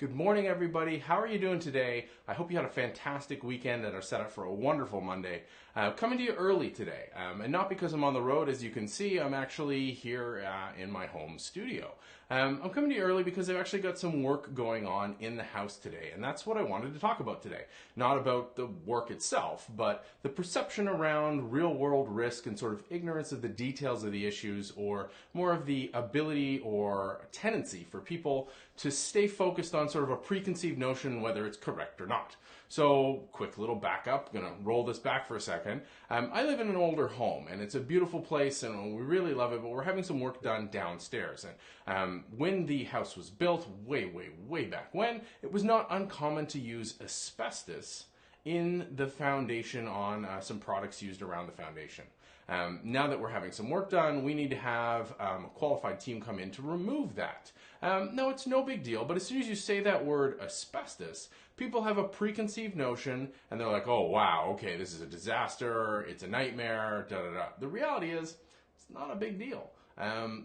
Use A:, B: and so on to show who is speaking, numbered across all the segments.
A: Good morning, everybody. How are you doing today? I hope you had a fantastic weekend and are set up for a wonderful Monday. Coming to you early today, and not because I'm on the road. As you can see, I'm actually here in my home studio. I'm coming to you early because I've actually got some work going on in the house today, and that's what I wanted to talk about today. Not about the work itself, but the perception around real-world risk and sort of ignorance of the details of the issues, or more of the ability or tendency for people to stay focused on sort of a preconceived notion, whether it's correct or not. So, quick little backup, I'm gonna roll this back for a second. I live in an older home, and it's a beautiful place, and we really love it, but we're having some work done downstairs. And when the house was built, way back when, it was not uncommon to use asbestos in the foundation on some products used around the foundation. Now that we're having some work done, we need to have a qualified team come in to remove that. No, it's no big deal, but as soon as you say that word asbestos, people have a preconceived notion, and they're like, oh wow, okay, this is a disaster, it's a nightmare, da da da. The reality is, it's not a big deal.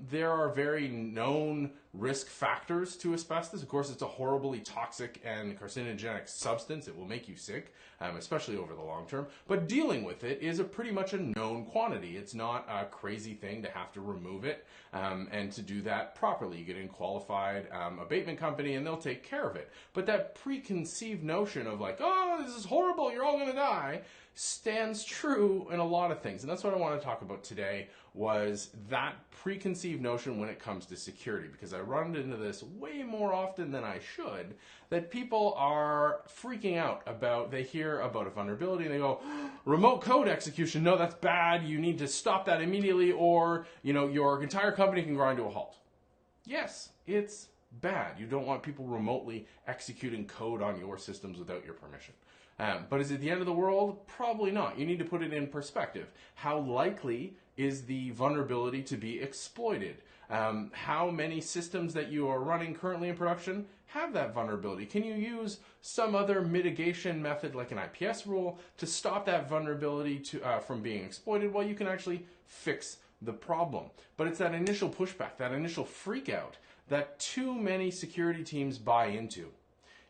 A: There are very known risk factors to asbestos. Of course, it's a horribly toxic and carcinogenic substance. It will make you sick, especially over the long term. But dealing with it is pretty much a known quantity. It's not a crazy thing to have to remove it, and to do that properly. You get in qualified abatement company and they'll take care of it. But that preconceived notion of like, oh, this is horrible, you're all going to die, stands true in a lot of things. And that's what I want to talk about today, was that preconceived notion when it comes to security, because I run into this way more often than I should, that people are freaking out about, they hear about a vulnerability and they go, remote code execution, no, that's bad, you need to stop that immediately, or your entire company can grind to a halt. Yes, it's bad. You don't want people remotely executing code on your systems without your permission. But is it the end of the world? Probably not. You need to put it in perspective. How likely is the vulnerability to be exploited? How many systems that you are running currently in production have that vulnerability? Can you use some other mitigation method like an IPS rule to stop that vulnerability from being exploited? Well, you can actually fix the problem. But it's that initial pushback, that initial freak out that too many security teams buy into.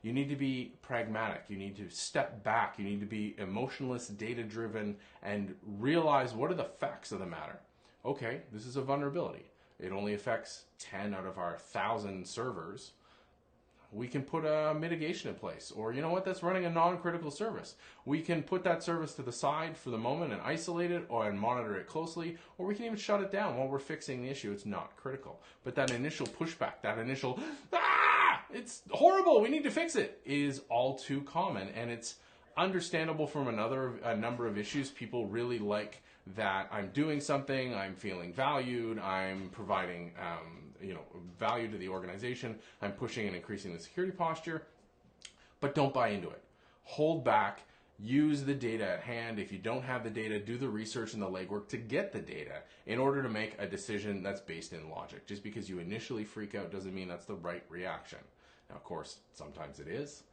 A: You need to be pragmatic. You need to step back. You need to be emotionless, data-driven, and realize what are the facts of the matter. Okay, this is a vulnerability. It only affects 10 out of our 1,000 servers. We can put a mitigation in place. Or you know what, that's running a non-critical service. We can put that service to the side for the moment and isolate it and monitor it closely, or we can even shut it down while we're fixing the issue. It's not critical. But that initial pushback, that initial, it's horrible, we need to fix it, is all too common. And it's understandable from a number of issues. People really like that I'm doing something, I'm feeling valued, I'm providing value to the organization, I'm pushing and increasing the security posture, but don't buy into it. Hold back, use the data at hand. If you don't have the data, do the research and the legwork to get the data in order to make a decision that's based in logic. Just because you initially freak out doesn't mean that's the right reaction. Now, of course, sometimes it is,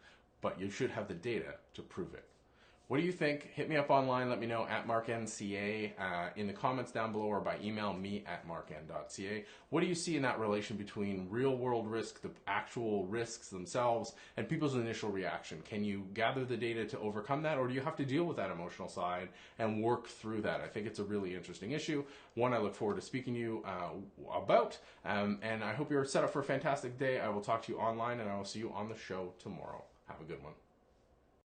A: but you should have the data to prove it. What do you think? Hit me up online. Let me know at marknca in the comments down below, or by email me at markn.ca. What do you see in that relation between real world risk, the actual risks themselves, and people's initial reaction? Can you gather the data to overcome that, or do you have to deal with that emotional side and work through that? I think it's a really interesting issue, one I look forward to speaking to you about, and I hope you're set up for a fantastic day. I will talk to you online, and I will see you on the show tomorrow. Have a good one.